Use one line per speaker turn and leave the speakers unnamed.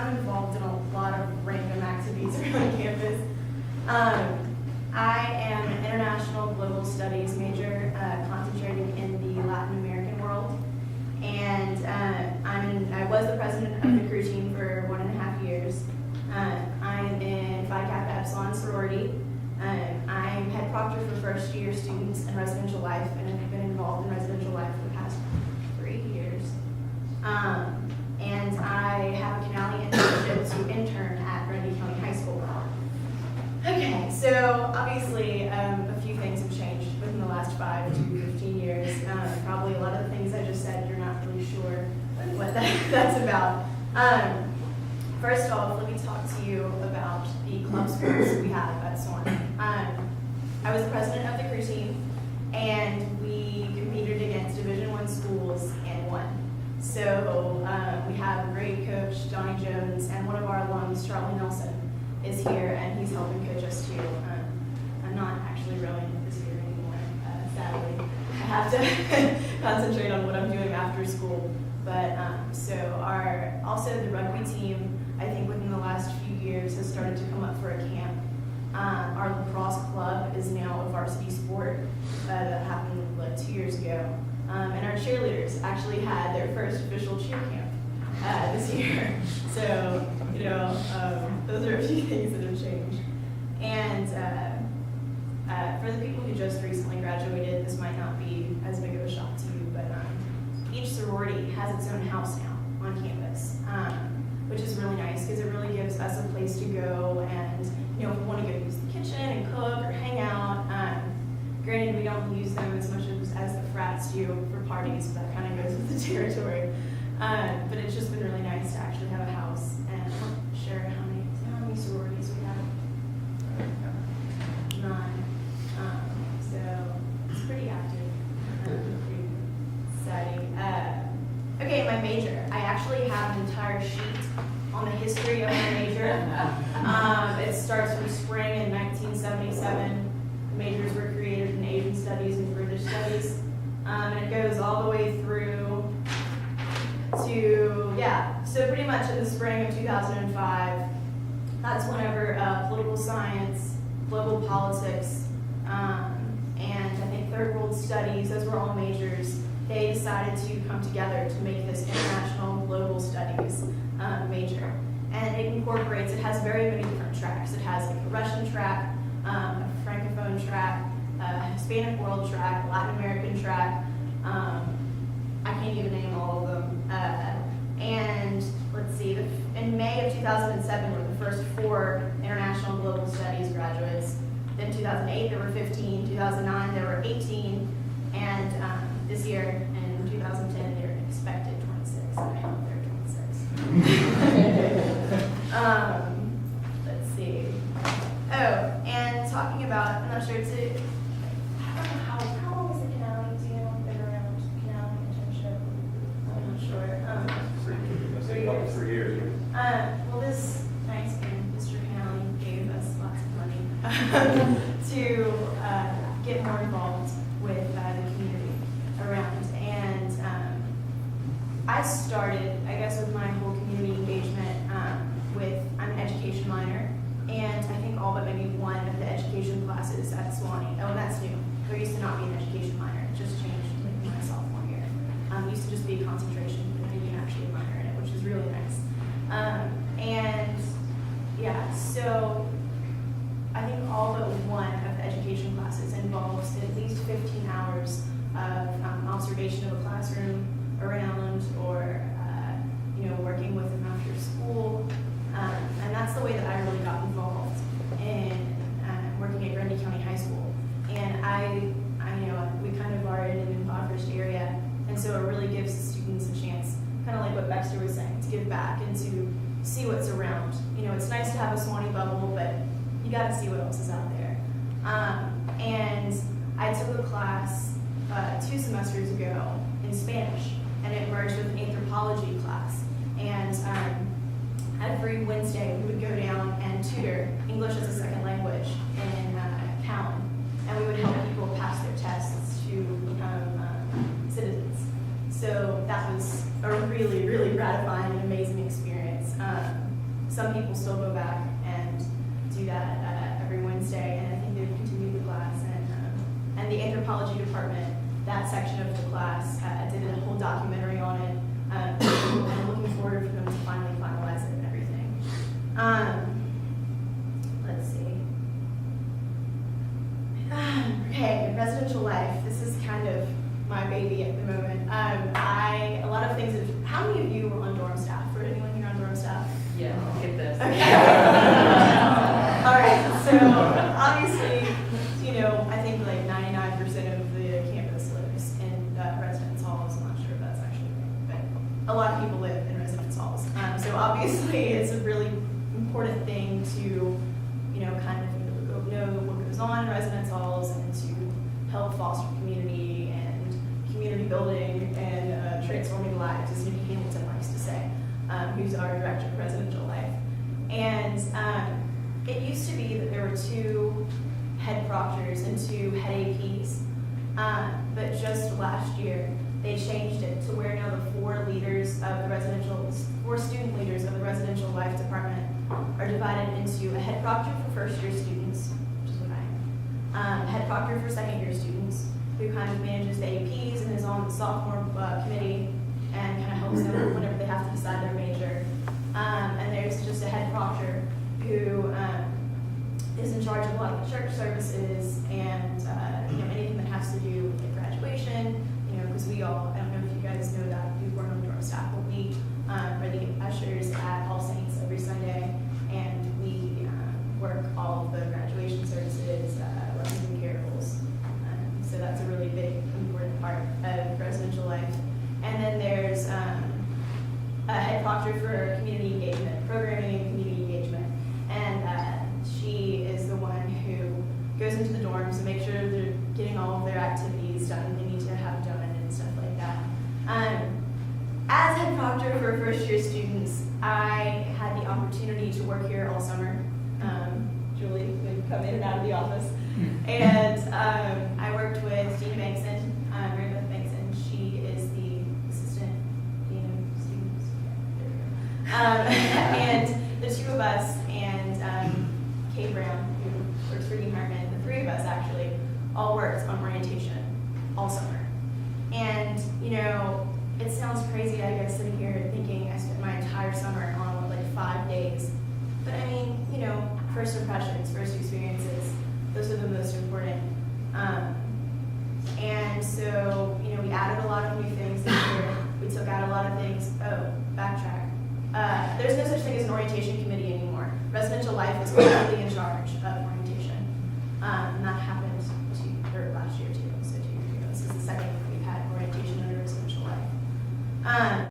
I'm involved in a lot of random activities around campus. I am an international global studies major, concentrating in the Latin American world. And I was the president of the crew team for 1.5 years. I'm in Phi Kappa Epsilon sorority. I'm head proctor for first year students in residential life, and I've been involved in residential life for the past 3 years. And I have a Canali internship to intern at Grundy County High School. Okay, so obviously a few things have changed within the last 5 to 15 years. Probably a lot of the things I just said, you're not really sure what that's about. First off, let me talk to you about the club sports we have at Sewanee. I was the president of the crew team, and we competed against Division I schools and won. So we have a great coach, Johnny Jones, and one of our alums, Charlie Nelson, is here, and he's helping coach us too. I'm not actually rowing this year anymore, sadly. I have to concentrate on what I'm doing after school. But also the rugby team, I think within the last few years, has started to come up for a camp. Our lacrosse club is now a varsity sport. That happened like 2 years ago. And our cheerleaders actually had their first official cheer camp this year. So, those are a few things that have changed. And for the people who just recently graduated, this might not be as big of a shock to you, but each sorority has its own house now on campus, which is really nice because it really gives us a place to go and, if we want to go use the kitchen and cook or hang out. Granted, we don't use them as much as the frats do for parties, but that kind of goes with the territory. But it's just been really nice to actually have a house, and I'm not sure how many sororities we have. 9. So it's pretty active, pretty exciting. Okay, my major. I actually have an entire sheet on the history of my major. It starts from spring in 1977. Majors were created in Asian Studies and British Studies. And it goes all the way through to, so pretty much in the spring of 2005, that's whenever political science, global politics, and I think third world studies, those were all majors. They decided to come together to make this international global studies major. And it has very many different tracks. It has like a Russian track, a Francophone track, a Hispanic world track, a Latin American track. I can't even name all of them. And let's see, in May of 2007 were the first 4 international global studies graduates. Then 2008 there were 15, 2009 there were 18, and this year in 2010 they're expected 26. I hope they're 26. Let's see. Oh, and talking about, I'm not sure, I don't know how long was the Canali? Do you know? Been around Canali internship? I'm not sure.
About 3 years.
Well, this nice man, Mr. Canali, gave us lots of money to get more involved with the community around. And I started, I guess, with my whole community engagement I'm an education minor, and I think all but maybe one of the education classes at Sewanee. Oh, and that's new. There used to not be an education minor. It just changed in my sophomore year. It used to just be a concentration, but then you can actually minor in it, which is really nice. So I think all but one of the education classes involves at least 15 hours of observation of a classroom around, or working with them after school. And that's the way that I really got involved in working at Grundy County High School. And I we kind of are in an impoverished area, and so it really gives the students a chance, kind of like what Baxter was saying, to give back and to see what's around. It's nice to have a Sewanee bubble, but you got to see what else is out there. And I took a class 2 semesters ago in Spanish, and it merged with an anthropology class. And every Wednesday we would go down and tutor English as a second language in Callan, and we would help people pass their tests to become citizens. So that was a really, really gratifying and amazing experience. people still go back and do that every Wednesday, and I think they've continued the class. And the anthropology department, that section of the class, did a whole documentary on it, and I'm looking forward for them to finally finalize it and everything. Let's see. Okay, residential life. This is kind of my baby at the moment. A lot of things. How many of you were on dorm staff? Or anyone here on dorm staff?
Yeah, I'll get this.
Okay. All right. So obviously, I think like 99% of the campus lives in residence halls. I'm not sure if that's actually right, but a lot of people live in residence halls. So obviously, it's a really important thing to, kind of know what goes on in residence halls and to help foster community and community building and transforming lives, as Nikki Hamilton likes to say, who's our director of residential life. And it used to be that there were 2 head proctors and 2 head APs, but just last year they changed it to where now the 4 student leaders of the residential life department are divided into a head proctor for first-year students, which is what I am, head proctor for second-year students, who kind of manages the APs and is on the sophomore committee and kind of helps them whenever they have to decide their major. And there's just a head proctor who is in charge of a lot of the church services and anything that has to do with like graduation. Because we all, I don't know if you guys know that, we work on dorm staff, but we are the ushers at All Saints every Sunday, and we work all of the graduation services, lessons and carols. So that's a really big, important part of residential life. And then there's a head proctor for community engagement, programming and community engagement. And she is the one who goes into the dorms and makes sure they're getting all of their activities done they need to have done and stuff like that. As head proctor for first-year students, I had the opportunity to work here all summer. Julie would come in and out of the office. And I worked with Dina Bankson, Mary Beth Bankson. She is the assistant dean of students. And the 2 of us and Kay Brown, who works for Dean Hartman, the 3 of us actually all worked on orientation all summer. And it sounds crazy, I guess, sitting here thinking I spent my entire summer on like 5 days. But I mean, first impressions, first experiences, those are the most important. And so, we added a lot of new things this year. We took out a lot of things. Oh, backtrack. There's no such thing as an orientation committee anymore. Residential life is completely in charge